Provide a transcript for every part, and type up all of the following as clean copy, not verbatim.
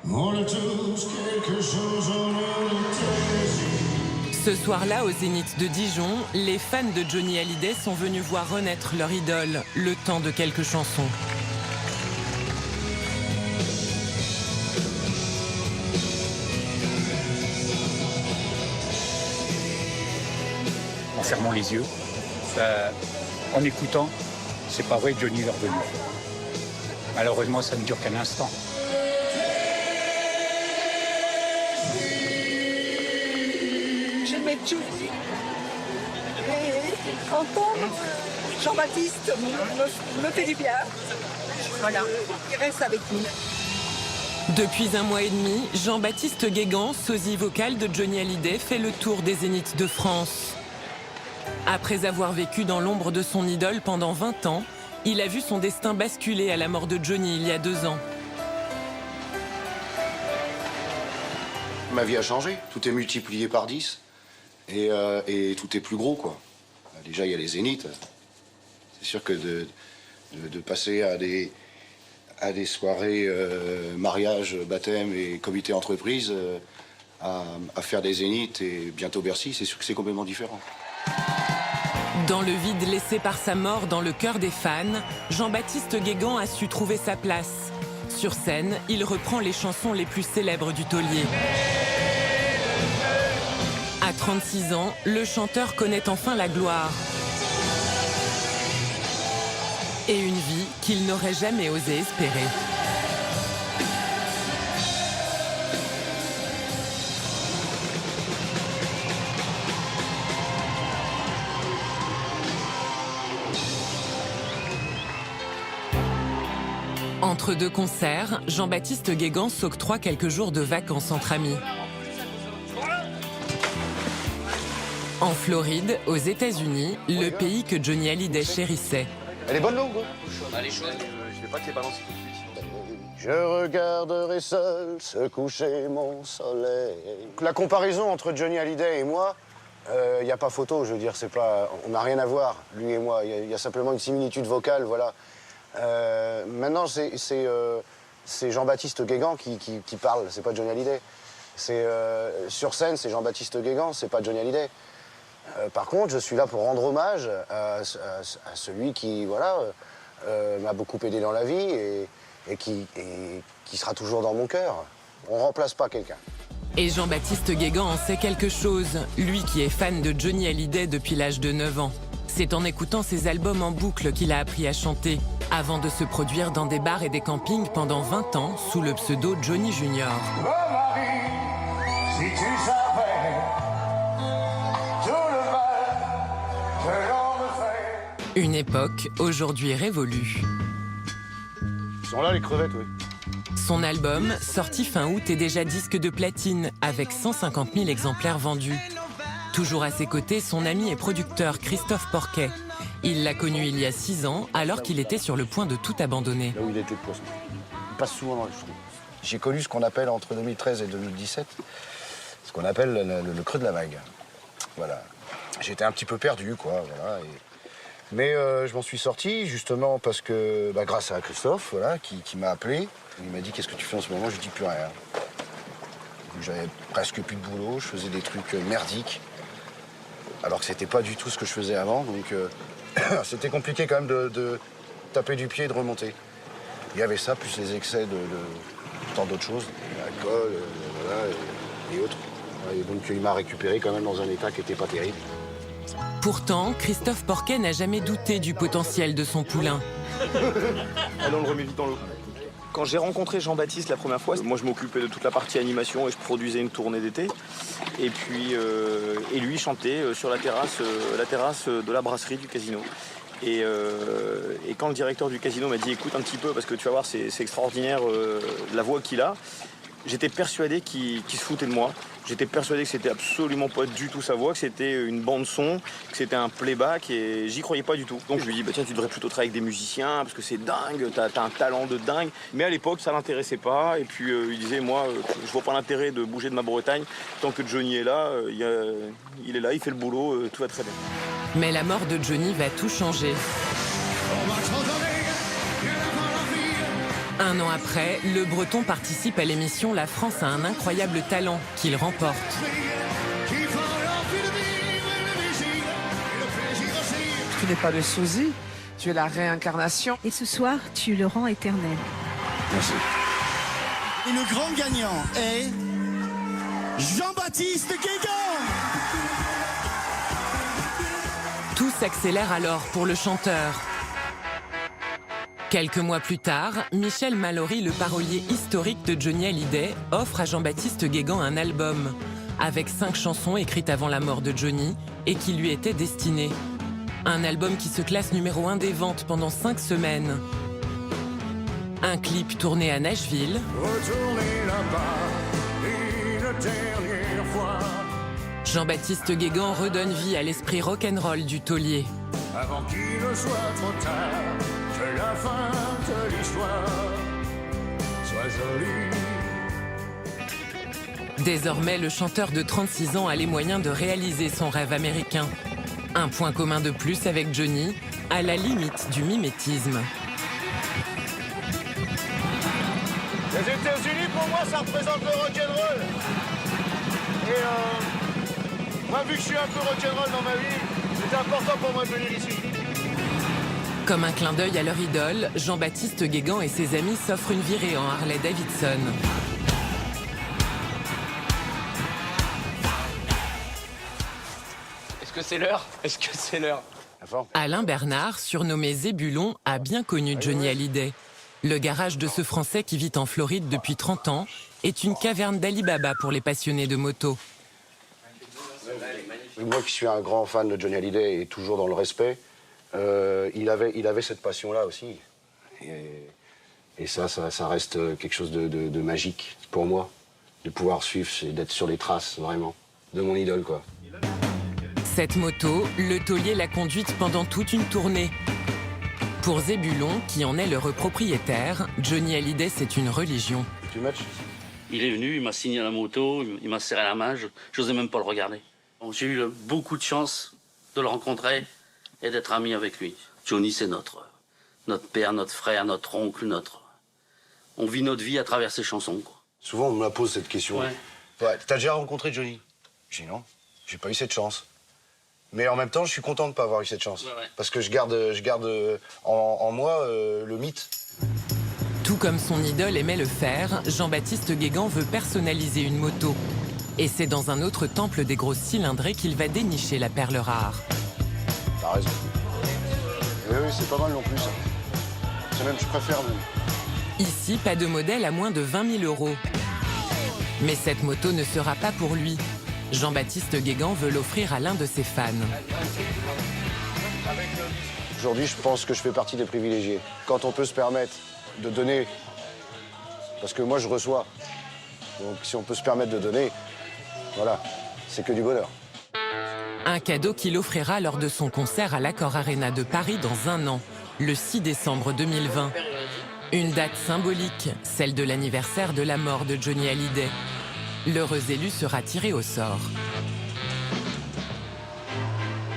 On a tous quelque chose en nous. Ce soir-là, au Zénith de Dijon, les fans de Johnny Hallyday sont venus voir renaître leur idole, le temps de quelques chansons. En fermant les yeux, en écoutant, c'est pas vrai, Johnny est revenu. Malheureusement, ça ne dure qu'un instant. J'aimais Johnny. Et entendre Jean-Baptiste me fait du bien. Voilà, il reste avec nous. Depuis un mois et demi, Jean-Baptiste Guégan, sosie vocal de Johnny Hallyday, fait le tour des Zéniths de France. Après avoir vécu dans l'ombre de son idole pendant 20 ans, il a vu son destin basculer à la mort de Johnny il y a 2 ans. Ma vie a changé, tout est multiplié par 10 et tout est plus gros, quoi. Déjà, il y a les Zéniths. C'est sûr que de passer à des soirées mariage, baptême et comité entreprise, à faire des Zéniths et bientôt Bercy, c'est sûr que c'est complètement différent. Dans le vide laissé par sa mort dans le cœur des fans, Jean-Baptiste Guégan a su trouver sa place. Sur scène, il reprend les chansons les plus célèbres du taulier. À 36 ans, le chanteur connaît enfin la gloire. Et une vie qu'il n'aurait jamais osé espérer. Entre 2 concerts, Jean-Baptiste Guégan s'octroie quelques jours de vacances entre amis. En Floride, aux États-Unis, le pays que Johnny Hallyday chérissait. Elle est bonne l'eau, quoi. Elle est chaude. Je vais pas te les balancer tout de suite. Je regarderai seul se coucher mon soleil. La comparaison entre Johnny Hallyday et moi, il n'y a pas photo, je veux dire, c'est pas, on n'a rien à voir, lui et moi. Il y a simplement une similitude vocale, voilà. Maintenant, c'est Jean-Baptiste Guégan qui parle, c'est pas Johnny Hallyday. Sur scène, c'est Jean-Baptiste Guégan, c'est pas Johnny Hallyday. Par contre, je suis là pour rendre hommage à celui qui, voilà, m'a beaucoup aidé dans la vie et qui sera toujours dans mon cœur. On remplace pas quelqu'un. Et Jean-Baptiste Guégan en sait quelque chose, lui qui est fan de Johnny Hallyday depuis l'âge de 9 ans. C'est en écoutant ses albums en boucle qu'il a appris à chanter, avant de se produire dans des bars et des campings pendant 20 ans sous le pseudo Johnny Junior. Oh Marie, si tu savais tout le mal que l'on me fait. Une époque aujourd'hui révolue. Ils sont là, les crevettes, oui. Son album, sorti fin août, est déjà disque de platine, avec 150 000 exemplaires vendus. Toujours à ses côtés, son ami et producteur Christophe Porquet. Il l'a connu il y a 6 ans, alors qu'il était sur le point de tout abandonner. Là où il était le poisson. Il passe souvent dans les trous. J'ai connu ce qu'on appelle entre 2013 et 2017, ce qu'on appelle le creux de la vague. Voilà. J'étais un petit peu perdu, quoi. Voilà, mais je m'en suis sorti justement parce que, grâce à Christophe, voilà, qui m'a appelé. Il m'a dit qu'est-ce que tu fais en ce moment? Je lui dis plus rien. J'avais presque plus de boulot, je faisais des trucs merdiques. Alors que c'était pas du tout ce que je faisais avant, donc c'était compliqué quand même de taper du pied et de remonter. Il y avait ça, plus les excès de tant d'autres choses, l'alcool, voilà, et autres. Et donc il m'a récupéré quand même dans un état qui était pas terrible. Pourtant, Christophe Porquet n'a jamais douté du potentiel de son poulain. Allez, on le remet vite dans l'eau. Quand j'ai rencontré Jean-Baptiste la première fois, moi je m'occupais de toute la partie animation et je produisais une tournée d'été. Et puis, et lui chantait sur la terrasse de la brasserie du casino. Et quand le directeur du casino m'a dit écoute un petit peu parce que tu vas voir c'est extraordinaire la voix qu'il a, j'étais persuadé qu'il se foutait de moi. J'étais persuadé que c'était absolument pas du tout sa voix, que c'était une bande son, que c'était un playback et j'y croyais pas du tout. Donc je lui ai dit tiens tu devrais plutôt travailler avec des musiciens parce que c'est dingue, t'as un talent de dingue. Mais à l'époque ça l'intéressait pas et puis il disait moi je vois pas l'intérêt de bouger de ma Bretagne tant que Johnny est là, il est là, il fait le boulot, tout va très bien. Mais la mort de Johnny va tout changer. Un an après, le Breton participe à l'émission La France a un incroyable talent, qu'il remporte. Tu n'es pas le sosie, tu es la réincarnation. Et ce soir, tu le rends éternel. Merci. Et le grand gagnant est Jean-Baptiste Guégan. Tout s'accélère alors pour le chanteur. Quelques mois plus tard, Michel Mallory, le parolier historique de Johnny Hallyday, offre à Jean-Baptiste Guégan un album avec 5 chansons écrites avant la mort de Johnny et qui lui étaient destinées. Un album qui se classe numéro 1 des ventes pendant 5 semaines. Un clip tourné à Nashville. Retournez là-bas une dernière fois. Jean-Baptiste Guégan redonne vie à l'esprit rock'n'roll du taulier. Avant qu'il ne soit trop tard, que la fin de l'histoire soit jolie. Désormais, le chanteur de 36 ans a les moyens de réaliser son rêve américain. Un point commun de plus avec Johnny, à la limite du mimétisme. Les États-Unis, pour moi, ça représente le rock'n'roll. Et moi, vu que je suis un peu rock'n'roll dans ma vie, c'était important pour moi de venir ici. Comme un clin d'œil à leur idole, Jean-Baptiste Guégan et ses amis s'offrent une virée en Harley Davidson. Est-ce que c'est l'heure? Est-ce que c'est l'heure? Alain Bernard, surnommé Zébulon, a bien connu Johnny Hallyday. Le garage de ce Français qui vit en Floride depuis 30 ans est une caverne d'Ali Baba pour les passionnés de moto. Moi qui suis un grand fan de Johnny Hallyday et toujours dans le respect, il avait cette passion-là aussi. Et ça reste quelque chose de magique pour moi, de pouvoir suivre et d'être sur les traces, vraiment, de mon idole, quoi. Cette moto, le taulier l'a conduite pendant toute une tournée. Pour Zébulon, qui en est l'heureux propriétaire, Johnny Hallyday, c'est une religion. Tu matches? Il est venu, il m'a signé la moto, il m'a serré la main, je n'osais même pas le regarder. J'ai eu beaucoup de chance de le rencontrer et d'être ami avec lui. Johnny, c'est notre père, notre frère, notre oncle, On vit notre vie à travers ses chansons, quoi. Souvent, on me la pose cette question. Ouais. Ouais, t'as déjà rencontré Johnny? J'ai dit non, j'ai pas eu cette chance. Mais en même temps, je suis content de ne pas avoir eu cette chance. Ouais. Parce que je garde en moi le mythe. Tout comme son idole aimait le faire, Jean-Baptiste Guégan veut personnaliser une moto. Et c'est dans un autre temple des grosses cylindrées qu'il va dénicher la perle rare. T'as raison. Oui, c'est pas mal non plus, ça. C'est même, je préfère même. Ici, pas de modèle à moins de 20 000 €. Mais cette moto ne sera pas pour lui. Jean-Baptiste Guégan veut l'offrir à l'un de ses fans. Aujourd'hui, je pense que je fais partie des privilégiés. Quand on peut se permettre de donner, parce que moi, je reçois. Donc, si on peut se permettre de donner, voilà, c'est que du bonheur. Un cadeau qu'il offrira lors de son concert à l'Accor Arena de Paris dans un an, le 6 décembre 2020. Une date symbolique, celle de l'anniversaire de la mort de Johnny Hallyday. L'heureux élu sera tiré au sort.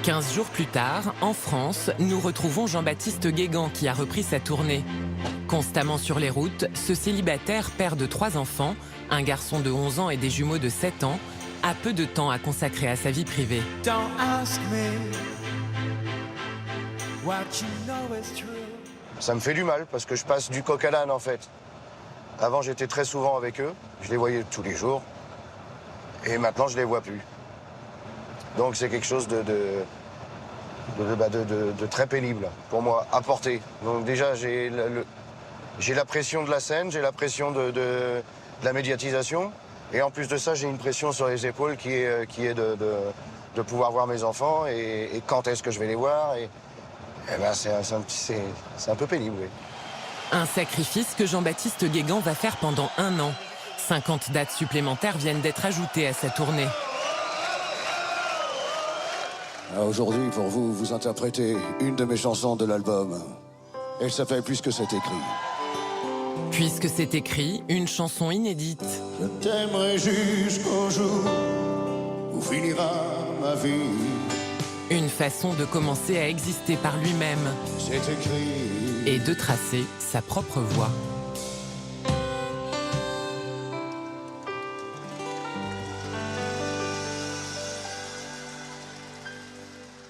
15 jours plus tard, en France, nous retrouvons Jean-Baptiste Guégan qui a repris sa tournée. Constamment sur les routes, ce célibataire, père de 3 enfants, un garçon de 11 ans et des jumeaux de 7 ans, a peu de temps à consacrer à sa vie privée. Ça me fait du mal parce que je passe du coq à l'âne en fait. Avant j'étais très souvent avec eux, je les voyais tous les jours. Et maintenant je les vois plus. Donc c'est quelque chose de très pénible pour moi à porter. Donc déjà j'ai la pression de la scène, j'ai la pression de la médiatisation. Et en plus de ça, j'ai une pression sur les épaules qui est de pouvoir voir mes enfants et quand est-ce que je vais les voir. Et ben c'est un peu pénible, oui. Un sacrifice que Jean-Baptiste Guégan va faire pendant 1 an. 50 dates supplémentaires viennent d'être ajoutées à sa tournée. Aujourd'hui, pour vous, vous interprétez une de mes chansons de l'album. Elle s'appelle Puisque c'est écrit. Puisque c'est écrit, une chanson inédite. Je t'aimerai jusqu'au jour où finira ma vie. Une façon de commencer à exister par lui-même C'est écrit. et de tracer sa propre voie.